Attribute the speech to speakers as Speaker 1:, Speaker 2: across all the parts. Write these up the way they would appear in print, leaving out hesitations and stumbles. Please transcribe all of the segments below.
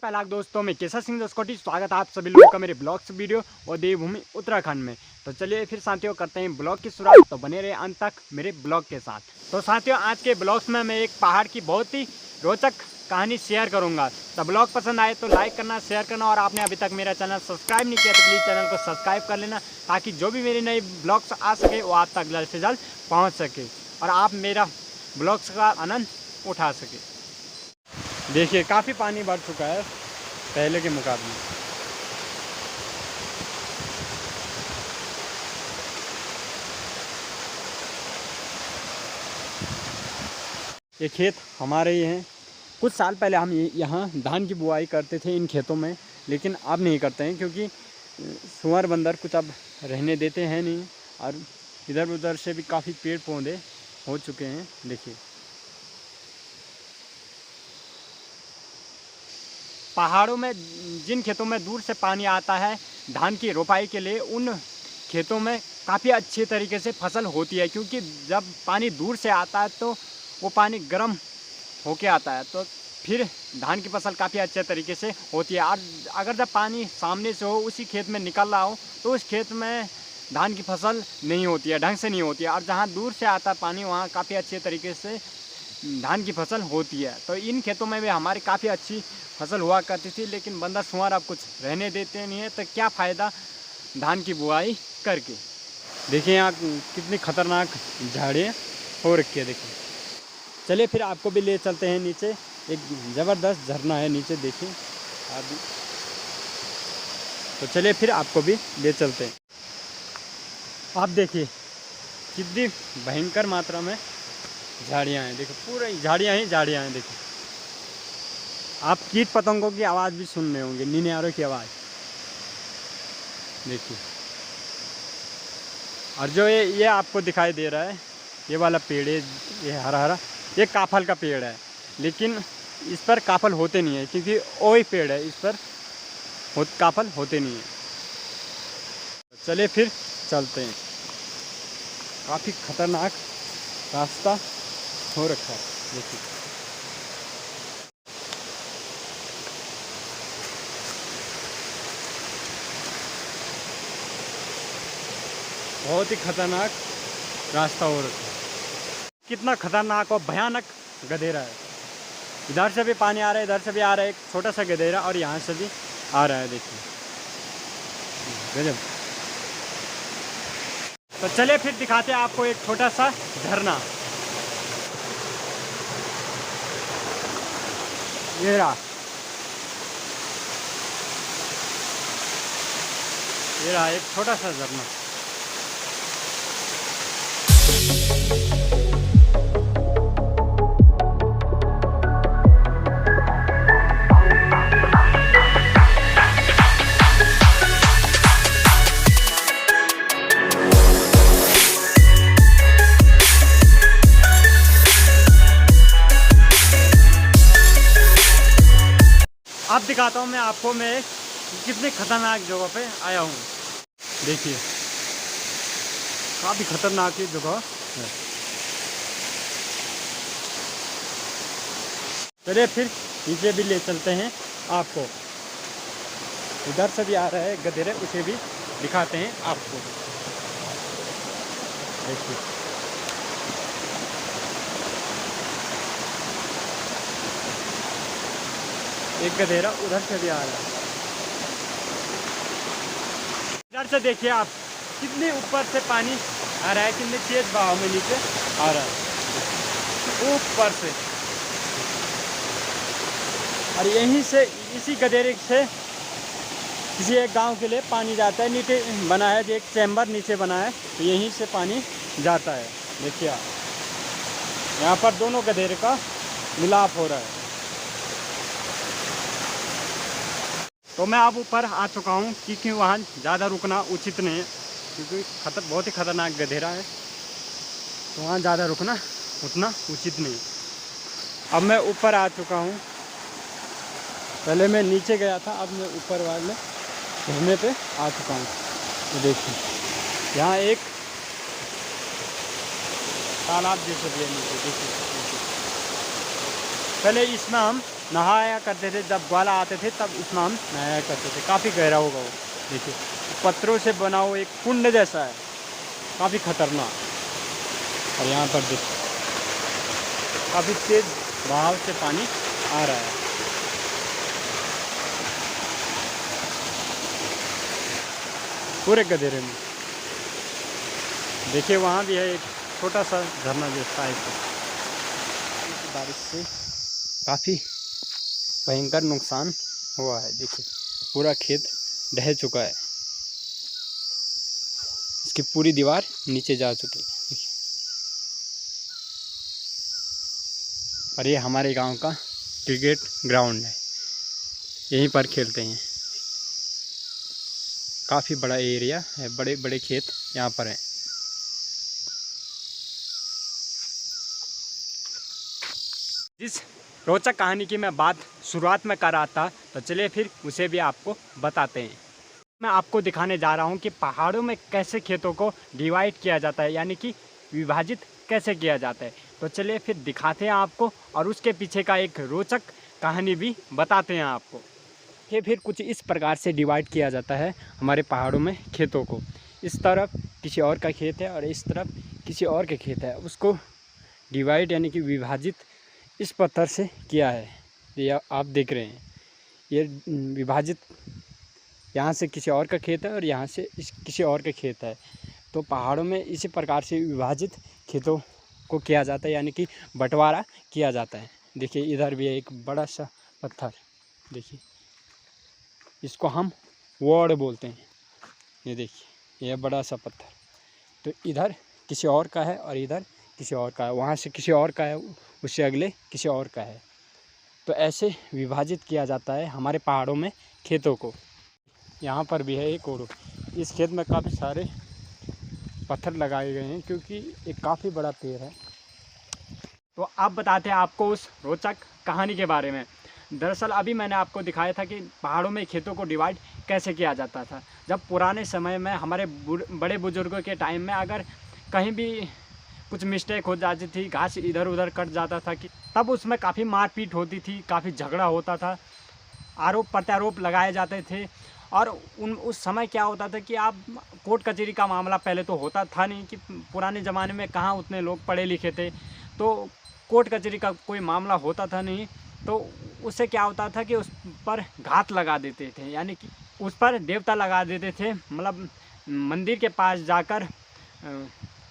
Speaker 1: पहला दोस्तों मैं केसर सिंह दस्कोटी स्वागत है आप सभी लोगों का मेरे ब्लॉग्स वीडियो और देवभूमि उत्तराखंड में। तो चलिए फिर साथियों करते हैं ब्लॉग की शुरुआत। तो बने रहे अंत तक मेरे ब्लॉग के साथ। तो साथियों आज के ब्लॉग्स में मैं एक पहाड़ की बहुत ही रोचक कहानी शेयर करूंगा। तो ब्लॉग पसंद आए तो लाइक करना, शेयर करना और आपने अभी तक मेरा चैनल सब्सक्राइब नहीं किया तो प्लीज़ चैनल को सब्सक्राइब कर लेना, ताकि जो भी मेरे नए ब्लॉग्स आ सके वो आप तक जल्द से जल्द पहुँच सके और आप मेरा ब्लॉग्स का आनंद उठा सके। देखिए काफ़ी पानी बढ़ चुका है पहले के मुकाबले। ये खेत हमारे ही हैं। कुछ साल पहले हम यहाँ धान की बुआई करते थे इन खेतों में, लेकिन अब नहीं करते हैं क्योंकि सुअर बंदर कुछ अब रहने देते हैं नहीं और इधर उधर से भी काफ़ी पेड़ पौधे हो चुके हैं। देखिए पहाड़ों में जिन खेतों में दूर से पानी आता है धान की रोपाई के लिए, उन खेतों में काफ़ी अच्छे तरीके से फसल होती है, क्योंकि जब पानी दूर से आता है तो वो पानी गर्म होके आता है, तो फिर धान की फसल काफ़ी अच्छे तरीके से होती है। और अगर जब पानी सामने से हो, उसी खेत में निकल रहा हो, तो उस खेत में धान की फसल नहीं होती है, ढंग से नहीं होती है। और जहाँ दूर से आता है पानी वहाँ काफ़ी अच्छे तरीके से धान की फसल होती है। तो इन खेतों में भी हमारी काफ़ी अच्छी फसल हुआ करती थी, लेकिन बंदर सुअर अब कुछ रहने देते नहीं है, तो क्या फ़ायदा धान की बुआई करके। देखिए यहाँ कितनी खतरनाक झाड़ियाँ हो रखी है। देखिए चलिए फिर आपको भी ले चलते हैं नीचे। एक ज़बरदस्त झरना है नीचे, देखिए आप भी। तो चलिए फिर आपको भी ले चलते हैं। आप देखिए कितनी भयंकर मात्रा में झाड़ियाँ हैं। देखो पूरी झाड़ियाँ ही झाड़ियाँ हैं। देखिए आप कीट पतंगों की आवाज़ भी सुन रहे होंगे, निन्यारों की आवाज़। देखिए और जो ये आपको दिखाई दे रहा है, ये वाला पेड़ है, ये हरा हरा, ये काफल का पेड़ है, लेकिन इस पर काफल होते नहीं है क्योंकि वही पेड़ है, इस पर काफल होते नहीं है। चलिए फिर चलते हैं। काफ़ी खतरनाक रास्ता हो रखा है। देखिए बहुत ही खतरनाक रास्ता हो रखा है। कितना खतरनाक और भयानक गधेरा है। इधर से भी पानी आ रहा है, इधर से भी आ रहा है, एक छोटा सा गधेरा, और यहाँ से भी आ रहा है। देखिए गजब। तो चलिए फिर दिखाते हैं आपको एक छोटा सा झरना। ये रहा एक छोटा सा झरना। अब दिखाता हूँ मैं आपको, मैं कितनी खतरनाक जगह पे आया हूँ। देखिए काफ़ी खतरनाक ही जगह है। चलिए फिर नीचे भी ले चलते हैं आपको। इधर से भी आ रहा है गधेरे, उसे भी दिखाते हैं आपको। देखिए एक गधेरा उधर से भी आ रहा है। इधर से देखिए आप कितने ऊपर से पानी आ रहा है, कितने तेज बहाव में नीचे आ रहा है ऊपर से। और यहीं से इसी गधेरे से किसी एक गांव के लिए पानी जाता है। नीचे बना है जो एक चैम्बर नीचे बना है, तो यहीं से पानी जाता है। देखिए आप यहाँ पर दोनों गधेरे का मिलाप हो रहा है। तो मैं अब ऊपर आ चुका हूँ, क्योंकि वहाँ ज़्यादा रुकना उचित नहीं है, क्योंकि बहुत ही खतरनाक गधेरा है, तो वहाँ ज़्यादा रुकना उतना उचित नहीं। अब मैं ऊपर आ चुका हूँ। पहले मैं नीचे गया था, अब मैं ऊपर वाले झरने पे आ चुका हूँ। तो देखिए यहाँ एक तालाब जैसे भी है नीचे। देखिए पहले इसमें हम नहाया करते थे, जब ग्वाला आते थे तब इसमें हम नहाया करते थे। काफ़ी गहरा होगा वो, देखिए पत्थरों से बना हुआ एक कुंड जैसा है, काफ़ी खतरनाक। और यहाँ पर देखिए काफ़ी तेज बहाव से पानी आ रहा है। पूरे गधेरे में देखिए, वहाँ भी है एक छोटा सा झरना जैसा है। बारिश से काफ़ी भयंकर नुकसान हुआ है। देखिए पूरा खेत ढह चुका है, इसकी पूरी दीवार नीचे जा चुकी है। देखिए, और ये हमारे गांव का क्रिकेट ग्राउंड है, यहीं पर खेलते हैं। काफ़ी बड़ा एरिया है, बड़े बड़े खेत यहाँ पर हैं। जिस रोचक कहानी की मैं बात शुरुआत में कर रहा था, तो चलिए फिर उसे भी आपको बताते हैं। मैं आपको दिखाने जा रहा हूँ कि पहाड़ों में कैसे खेतों को डिवाइड किया जाता है, यानी कि विभाजित कैसे किया जाता है। तो चलिए फिर दिखाते हैं आपको, और उसके पीछे का एक रोचक कहानी भी बताते हैं आपको। ये फिर कुछ इस प्रकार से डिवाइड किया जाता है हमारे पहाड़ों में खेतों को। इस तरफ किसी और का खेत है और इस तरफ किसी और के खेत है, उसको डिवाइड यानी कि विभाजित इस पत्थर से किया है। ये आप देख रहे हैं, ये विभाजित यहाँ से किसी और का खेत है और यहाँ से किसी और का खेत है। तो पहाड़ों में इसी प्रकार से विभाजित खेतों को किया जाता है, यानी कि बंटवारा किया जाता है। देखिए इधर भी है एक बड़ा सा पत्थर, देखिए इसको हम वॉड बोलते हैं। ये देखिए यह बड़ा सा पत्थर, तो इधर किसी और का है और इधर किसी और का है, वहाँ से किसी और का है, उससे अगले किसी और का है। तो ऐसे विभाजित किया जाता है हमारे पहाड़ों में खेतों को। यहाँ पर भी है एक और, इस खेत में काफ़ी सारे पत्थर लगाए गए हैं क्योंकि एक काफ़ी बड़ा पेड़ है। तो अब बताते हैं आपको उस रोचक कहानी के बारे में। दरअसल अभी मैंने आपको दिखाया था कि पहाड़ों में खेतों को डिवाइड कैसे किया जाता था। जब पुराने समय में हमारे बड़े बुजुर्गों के टाइम में अगर कहीं भी कुछ मिस्टेक हो जाती थी, घास इधर उधर कट जाता था, कि तब उसमें काफ़ी मारपीट होती थी, काफ़ी झगड़ा होता था, आरोप प्रत्यारोप लगाए जाते थे। और उस समय क्या होता था कि आप कोर्ट कचहरी का मामला पहले तो होता था नहीं, कि पुराने ज़माने में कहाँ उतने लोग पढ़े लिखे थे, तो कोर्ट कचहरी का कोई मामला होता था नहीं। तो उससे क्या होता था कि उस पर घात लगा देते थे, यानी कि उस पर देवता लगा देते थे। मतलब मंदिर के पास जाकर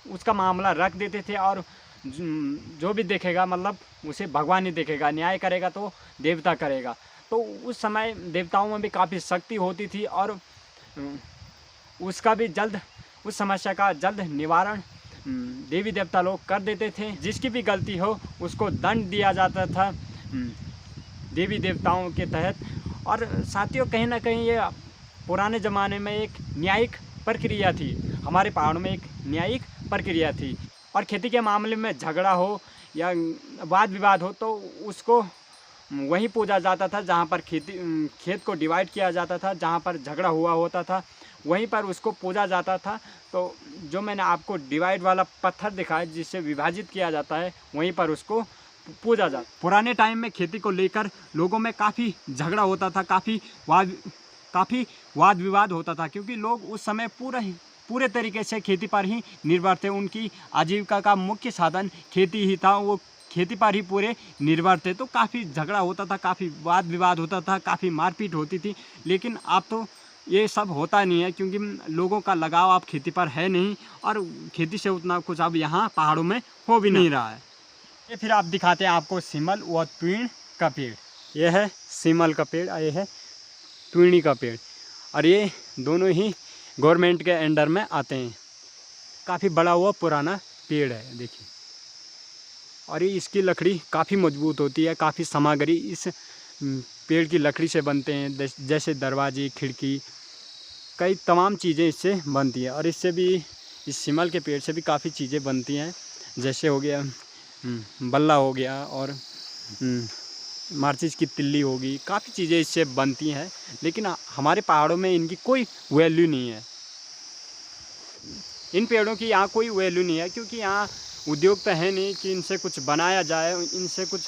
Speaker 1: उसका मामला रख देते थे, और जो भी देखेगा मतलब उसे भगवान ही देखेगा, न्याय करेगा तो देवता करेगा। तो उस समय देवताओं में भी काफ़ी शक्ति होती थी, और उसका भी जल्द, उस समस्या का जल्द निवारण देवी देवता लोग कर देते थे। जिसकी भी गलती हो उसको दंड दिया जाता था देवी देवताओं के तहत। और साथियों कहीं ना कहीं ये पुराने ज़माने में एक न्यायिक प्रक्रिया थी, हमारे पहाड़ में एक न्यायिक प्रक्रिया थी। और खेती के मामले में झगड़ा हो या वाद विवाद हो तो उसको वहीं पूजा जाता था जहाँ पर खेत को डिवाइड किया जाता था, जहाँ पर झगड़ा हुआ होता था वहीं पर उसको पूजा जाता था। तो जो मैंने आपको डिवाइड वाला पत्थर दिखाया जिससे विभाजित किया जाता है, वहीं पर उसको पूजा जाता। पुराने टाइम में खेती को लेकर लोगों में काफ़ी झगड़ा होता था, काफ़ी वाद विवाद होता था, क्योंकि लोग उस समय पूरे तरीके से खेती पर ही निर्भर थे। उनकी आजीविका का मुख्य साधन खेती ही था, वो खेती पर ही पूरे निर्भर थे। तो काफ़ी झगड़ा होता था, काफ़ी वाद विवाद होता था, काफ़ी मारपीट होती थी। लेकिन अब तो ये सब होता नहीं है, क्योंकि लोगों का लगाव अब खेती पर है नहीं, और खेती से उतना कुछ अब यहाँ पहाड़ों में हो भी नहीं रहा है। ये फिर आप दिखाते हैं आपको सिमल व ट्वीण का पेड़। ये है सिमल का पेड़ और ये है ट्वीणी का पेड़, और ये दोनों ही गवर्नमेंट के अंडर में आते हैं। काफ़ी बड़ा हुआ पुराना पेड़ है देखिए, और ये इसकी लकड़ी काफ़ी मजबूत होती है। काफ़ी सामग्री इस पेड़ की लकड़ी से बनते हैं, जैसे दरवाजे, खिड़की, कई तमाम चीज़ें इससे बनती हैं। और इससे भी, इस सिमल के पेड़ से भी काफ़ी चीज़ें बनती हैं, जैसे हो गया बल्ला हो गया, और माचिस की तिल्ली होगी, काफ़ी चीज़ें इससे बनती हैं। लेकिन हमारे पहाड़ों में इनकी कोई वैल्यू नहीं है, इन पेड़ों की यहाँ कोई वैल्यू नहीं है, क्योंकि यहाँ उद्योग तो है नहीं कि इनसे कुछ बनाया जाए, इनसे कुछ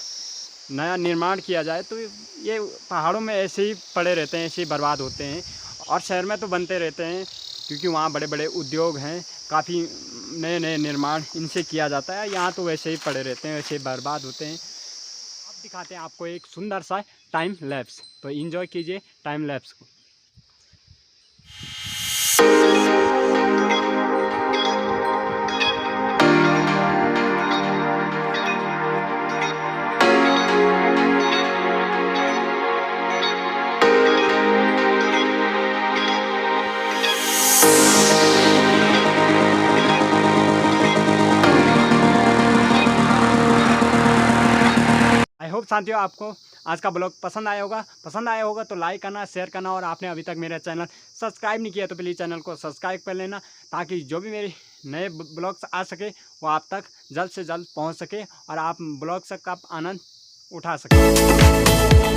Speaker 1: नया निर्माण किया जाए तो ये पहाड़ों में ऐसे ही पड़े रहते हैं, ऐसे ही बर्बाद होते हैं। और शहर में तो बनते रहते हैं क्योंकि वहाँ बड़े बड़े उद्योग हैं, काफ़ी नए नए निर्माण इनसे किया जाता है। यहाँ तो वैसे ही पड़े रहते हैं, वैसे ही बर्बाद होते हैं। अब दिखाते हैं आपको एक सुंदर सा टाइम लैप्स, तो एंजॉय कीजिए टाइम लैप्स को। आई होप साथियों आपको आज का ब्लॉग पसंद आया होगा तो लाइक करना, शेयर करना, और आपने अभी तक मेरा चैनल सब्सक्राइब नहीं किया तो प्लीज़ चैनल को सब्सक्राइब कर लेना, ताकि जो भी मेरे नए ब्लॉग्स आ सके वो आप तक जल्द से जल्द पहुंच सके और आप ब्लॉग्स का आनंद उठा सकें।